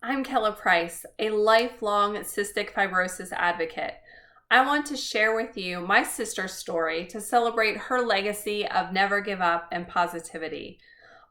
I'm Kella Price, a lifelong cystic fibrosis advocate. I want to share with you my sister's story to celebrate her legacy of never give up and positivity.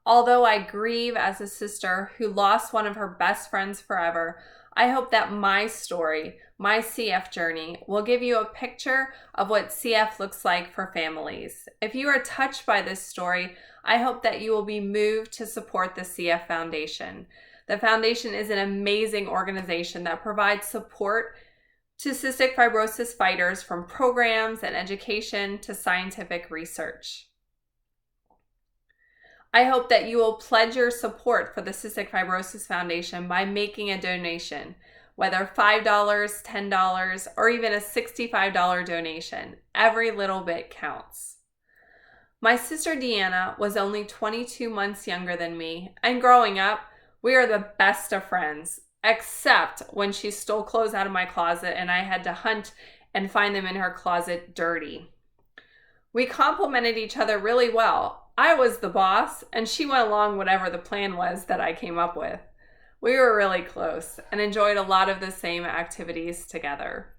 Although I grieve as a sister who lost one of her best friends forever, I hope that my story, my CF journey, will give you a picture of what CF looks like for families. If you are touched by this story, I hope that you will be moved to support the CF Foundation. The Foundation is an amazing organization that provides support to cystic fibrosis fighters, from programs and education to scientific research. I hope that you will pledge your support for the Cystic Fibrosis Foundation by making a donation, whether $5, $10, or even a $65 donation. Every little bit counts. My sister Deanna was only 22 months younger than me, and growing up, we are the best of friends, except when she stole clothes out of my closet and I had to hunt and find them in her closet dirty. We complemented each other really well. I was the boss, and she went along whatever the plan was that I came up with. We were really close and enjoyed a lot of the same activities together.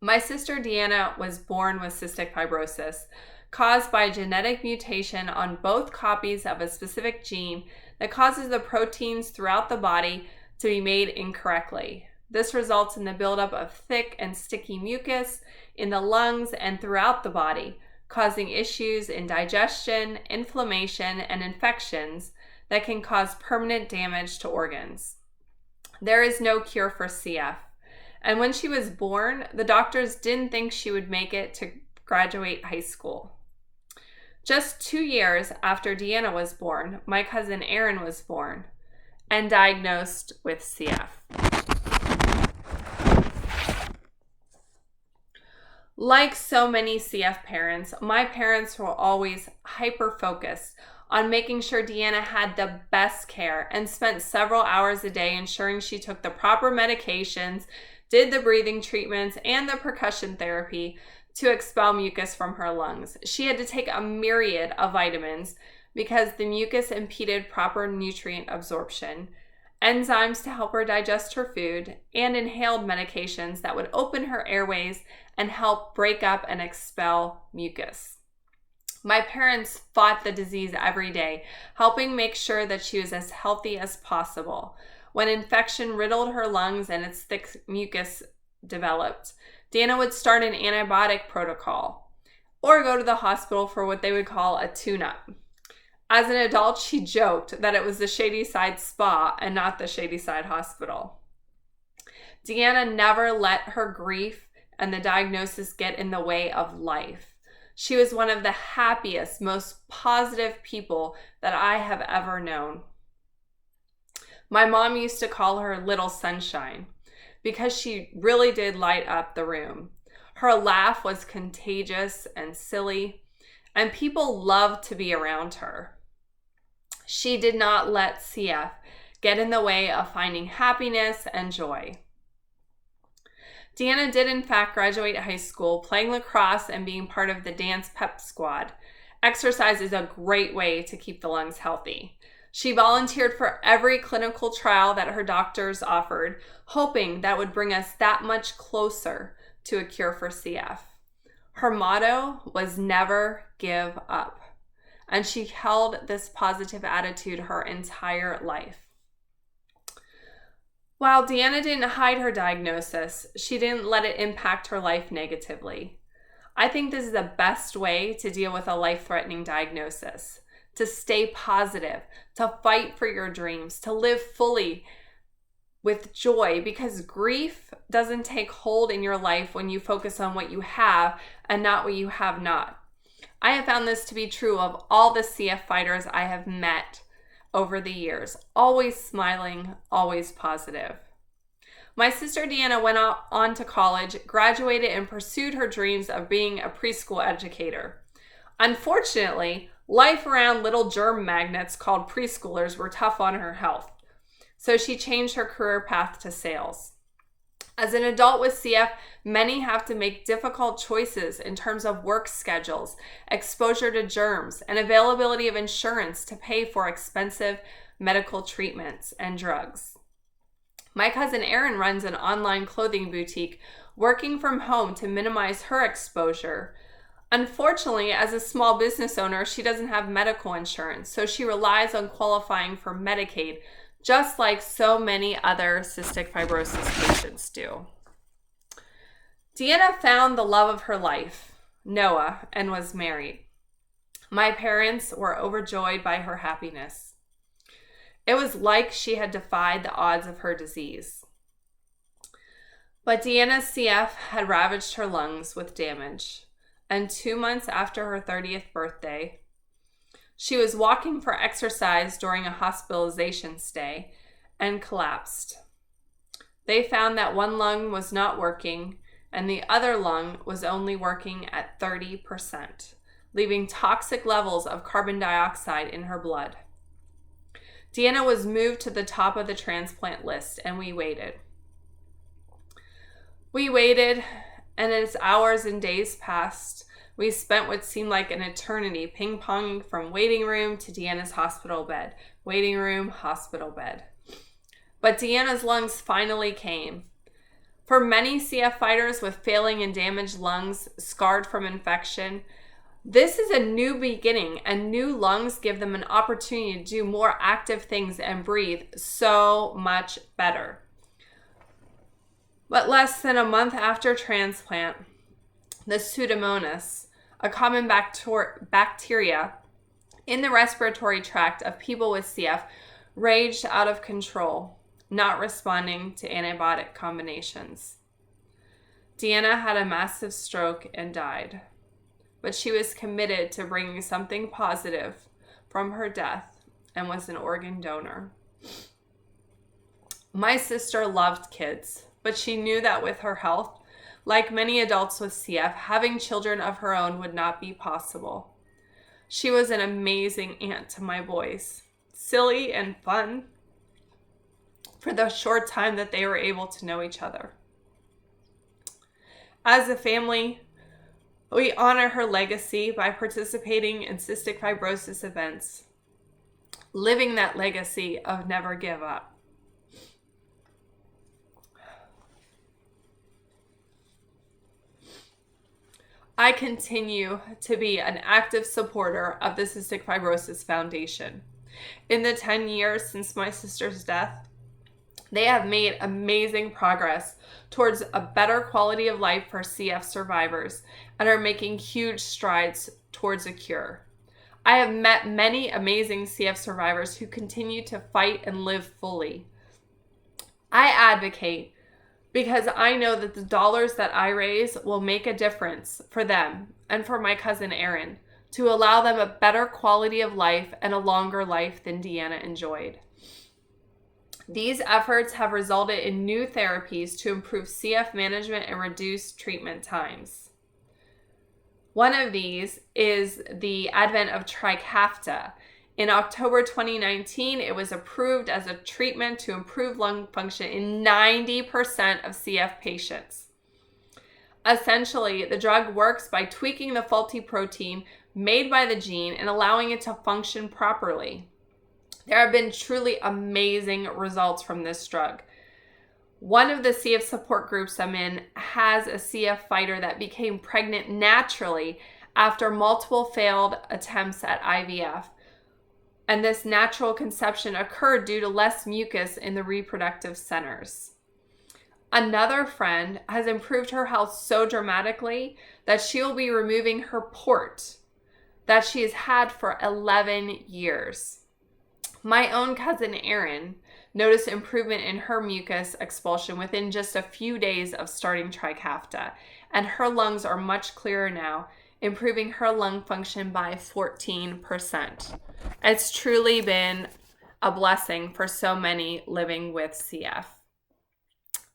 My sister Deanna was born with cystic fibrosis, caused by a genetic mutation on both copies of a specific gene that causes the proteins throughout the body to be made incorrectly. This results in the buildup of thick and sticky mucus in the lungs and throughout the body, causing issues in digestion, inflammation, and infections that can cause permanent damage to organs. There is no cure for CF, and when she was born, the doctors didn't think she would make it to graduate high school. Just 2 years after Deanna was born, my cousin Aaron was born and diagnosed with CF. Like so many CF parents, my parents were always hyper-focused on making sure Deanna had the best care and spent several hours a day ensuring she took the proper medications, did the breathing treatments, and the percussion therapy to expel mucus from her lungs. She had to take a myriad of vitamins because the mucus impeded proper nutrient absorption, enzymes to help her digest her food, and inhaled medications that would open her airways and help break up and expel mucus. My parents fought the disease every day, helping make sure that she was as healthy as possible. When infection riddled her lungs and its thick mucus developed, Deanna would start an antibiotic protocol or go to the hospital for what they would call a tune-up. As an adult, she joked that it was the Shadyside Spa and not the Shadyside Hospital. Deanna never let her grief and the diagnosis get in the way of life. She was one of the happiest, most positive people that I have ever known. My mom used to call her Little Sunshine because she really did light up the room. Her laugh was contagious and silly, and people loved to be around her. She did not let CF get in the way of finding happiness and joy. Deanna did in fact graduate high school, playing lacrosse and being part of the dance pep squad. Exercise is a great way to keep the lungs healthy. She volunteered for every clinical trial that her doctors offered, hoping that would bring us that much closer to a cure for CF. Her motto was never give up, and she held this positive attitude her entire life. While Deanna didn't hide her diagnosis, she didn't let it impact her life negatively. I think this is the best way to deal with a life-threatening diagnosis: to stay positive, to fight for your dreams, to live fully with joy, because grief doesn't take hold in your life when you focus on what you have and not what you have not. I have found this to be true of all the CF fighters I have met over the years. Always smiling, always positive. My sister Deanna went on to college, graduated, and pursued her dreams of being a preschool educator. Unfortunately, life around little germ magnets called preschoolers were tough on her health, so she changed her career path to sales. As an adult with CF, many have to make difficult choices in terms of work schedules, exposure to germs, and availability of insurance to pay for expensive medical treatments and drugs. My cousin Erin runs an online clothing boutique, working from home to minimize her exposure. Unfortunately, as a small business owner, she doesn't have medical insurance, so she relies on qualifying for Medicaid, just like so many other cystic fibrosis patients do. Deanna found the love of her life, Noah, and was married. My parents were overjoyed by her happiness. It was like she had defied the odds of her disease. But Deanna's CF had ravaged her lungs with damage, and 2 months after her 30th birthday, she was walking for exercise during a hospitalization stay and collapsed. They found that one lung was not working, and the other lung was only working at 30%, leaving toxic levels of carbon dioxide in her blood. Deanna was moved to the top of the transplant list, and we waited. We waited, and as hours and days passed, we spent what seemed like an eternity ping-ponging from waiting room to Deanna's hospital bed, waiting room, hospital bed. But Deanna's lungs finally came. For many CF fighters with failing and damaged lungs, scarred from infection, this is a new beginning, and new lungs give them an opportunity to do more active things and breathe so much better. But less than a month after transplant, the Pseudomonas, a common bacteria in the respiratory tract of people with CF, raged out of control, not responding to antibiotic combinations. Deanna had a massive stroke and died, but she was committed to bringing something positive from her death and was an organ donor. My sister loved kids, but she knew that with her health, like many adults with CF, having children of her own would not be possible. She was an amazing aunt to my boys, silly and fun for the short time that they were able to know each other. As a family, we honor her legacy by participating in cystic fibrosis events, living that legacy of never give up. I continue to be an active supporter of the Cystic Fibrosis Foundation. In the 10 years since my sister's death, they have made amazing progress towards a better quality of life for CF survivors and are making huge strides towards a cure. I have met many amazing CF survivors who continue to fight and live fully. I advocate because I know that the dollars that I raise will make a difference for them and for my cousin Erin to allow them a better quality of life and a longer life than Deanna enjoyed. These efforts have resulted in new therapies to improve CF management and reduce treatment times. One of these is the advent of Trikafta. In October 2019, it was approved as a treatment to improve lung function in 90% of CF patients. Essentially, the drug works by tweaking the faulty protein made by the gene and allowing it to function properly. There have been truly amazing results from this drug. One of the CF support groups I'm in has a CF fighter that became pregnant naturally after multiple failed attempts at IVF. And this natural conception occurred due to less mucus in the reproductive centers. Another friend has improved her health so dramatically that she will be removing her port that she has had for 11 years. My own cousin Erin noticed improvement in her mucus expulsion within just a few days of starting Trikafta, and her lungs are much clearer now, improving her lung function by 14%. It's truly been a blessing for so many living with CF.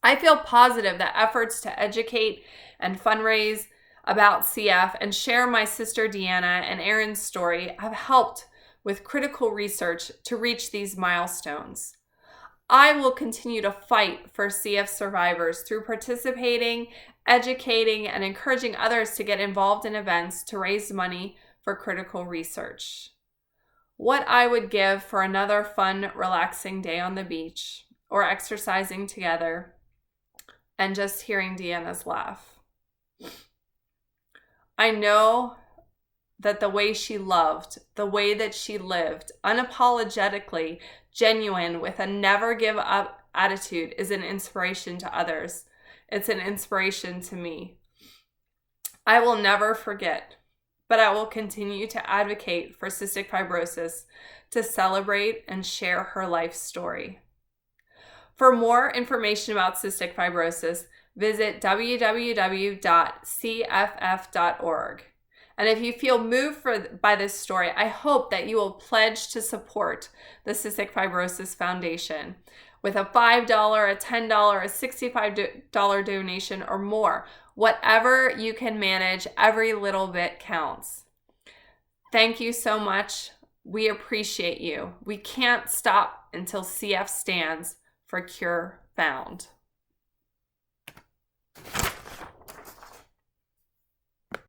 I feel positive that efforts to educate and fundraise about CF and share my sister Deanna and Erin's story have helped with critical research to reach these milestones. I will continue to fight for CF survivors through participating, educating, and encouraging others to get involved in events to raise money for critical research. What I would give for another fun, relaxing day on the beach, or exercising together and just hearing Deanna's laugh. I know that the way she loved, the way that she lived, unapologetically genuine with a never give up attitude, is an inspiration to others. It's an inspiration to me. I will never forget, but I will continue to advocate for cystic fibrosis, to celebrate and share her life story. For more information about cystic fibrosis, visit www.cff.org. And if you feel moved by this story, I hope that you will pledge to support the Cystic Fibrosis Foundation with a $5, a $10, a $65 donation or more. Whatever you can manage, every little bit counts. Thank you so much. We appreciate you. We can't stop until CF stands for Cure Found.